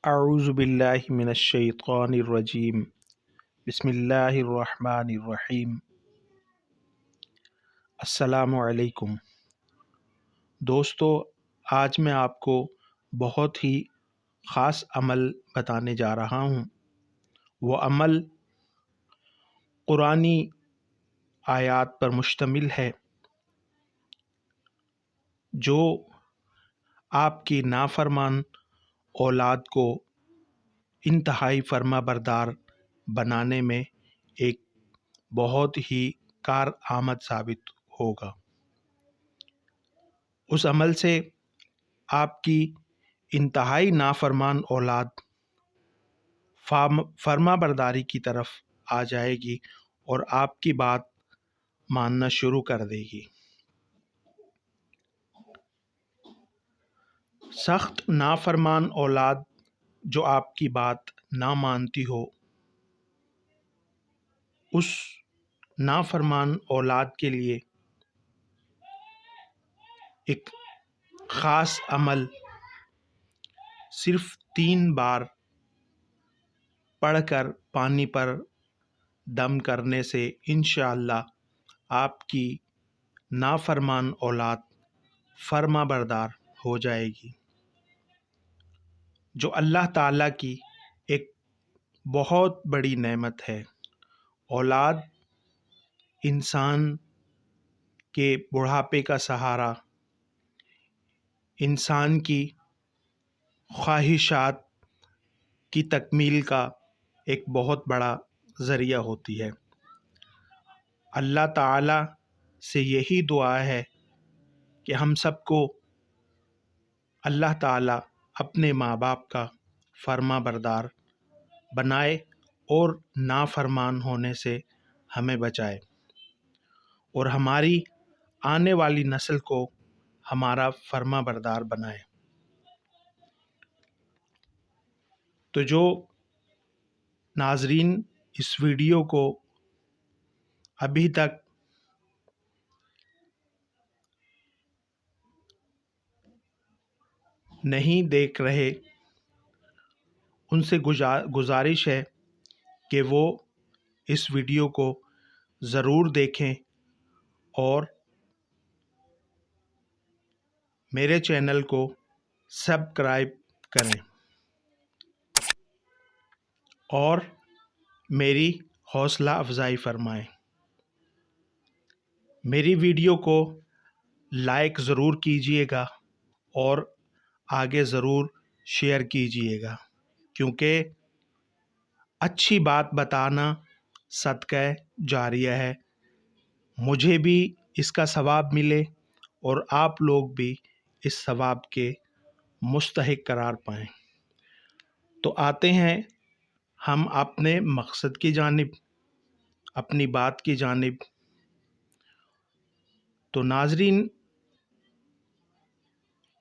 اعوذ باللہ من الشیطان الرجیم بسم اللہ الرحمن الرحیم۔ السلام علیکم دوستو، آج میں آپ کو بہت ہی خاص عمل بتانے جا رہا ہوں۔ وہ عمل قرآنی آیات پر مشتمل ہے جو آپ کی نافرمان اولاد کو انتہائی فرما بردار بنانے میں ایک بہت ہی کارآمد ثابت ہوگا۔ اس عمل سے آپ کی انتہائی نافرمان اولاد فرما برداری کی طرف آ جائے گی اور آپ کی بات ماننا شروع کر دے گی۔ سخت نافرمان اولاد جو آپ کی بات نہ مانتی ہو، اس نافرمان اولاد کے لیے ایک خاص عمل صرف 3 بار پڑھ کر پانی پر دم کرنے سے انشاءاللہ آپ کی نافرمان اولاد فرما بردار ہو جائے گی، جو اللہ تعالیٰ کی ایک بہت بڑی نعمت ہے۔ اولاد انسان کے بڑھاپے کا سہارا، انسان کی خواہشات کی تکمیل کا ایک بہت بڑا ذریعہ ہوتی ہے۔ اللہ تعالیٰ سے یہی دعا ہے کہ ہم سب کو اللہ تعالیٰ اپنے ماں باپ کا فرما بردار بنائے اور نافرمان ہونے سے ہمیں بچائے، اور ہماری آنے والی نسل کو ہمارا فرما بردار بنائے۔ تو جو ناظرین اس ویڈیو کو ابھی تک نہیں دیکھ رہے، ان سے گزارش ہے کہ وہ اس ویڈیو کو ضرور دیکھیں اور میرے چینل کو سبسکرائب کریں اور میری حوصلہ افزائی فرمائیں۔ میری ویڈیو کو لائک ضرور کیجئے گا اور آگے ضرور شیئر کیجئے گا، کیونکہ اچھی بات بتانا صدقہ جاریہ ہے۔ مجھے بھی اس کا ثواب ملے اور آپ لوگ بھی اس ثواب کے مستحق قرار پائیں۔ تو آتے ہیں ہم اپنے مقصد کی جانب، اپنی بات کی جانب۔ تو ناظرین،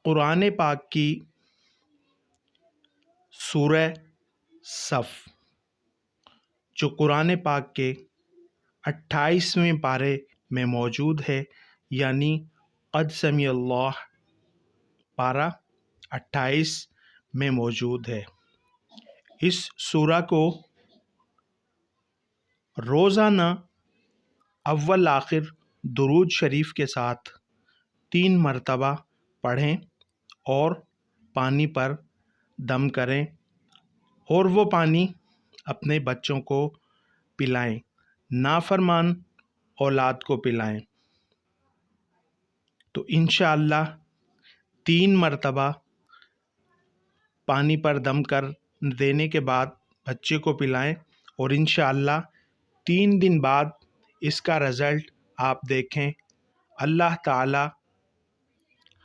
قرآن پاک کی سورہ صف جو قرآن پاک کے 28ویں پارے میں موجود ہے، یعنی قد سمع اللہ پارہ 28 میں موجود ہے، اس سورہ کو روزانہ اول آخر درود شریف کے ساتھ 3 مرتبہ پڑھیں اور پانی پر دم کریں، اور وہ پانی اپنے بچوں کو پلائیں، نافرمان اولاد کو پلائیں۔ تو انشاءاللہ 3 مرتبہ پانی پر دم کر دینے کے بعد بچے کو پلائیں، اور انشاءاللہ 3 دن بعد اس کا رزلٹ آپ دیکھیں۔ اللہ تعالی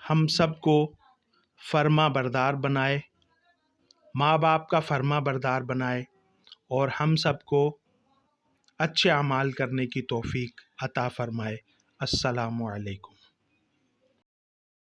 ہم سب کو فرما بردار بنائے، ماں باپ کا فرما بردار بنائے، اور ہم سب کو اچھے اعمال کرنے کی توفیق عطا فرمائے۔ السلام علیکم۔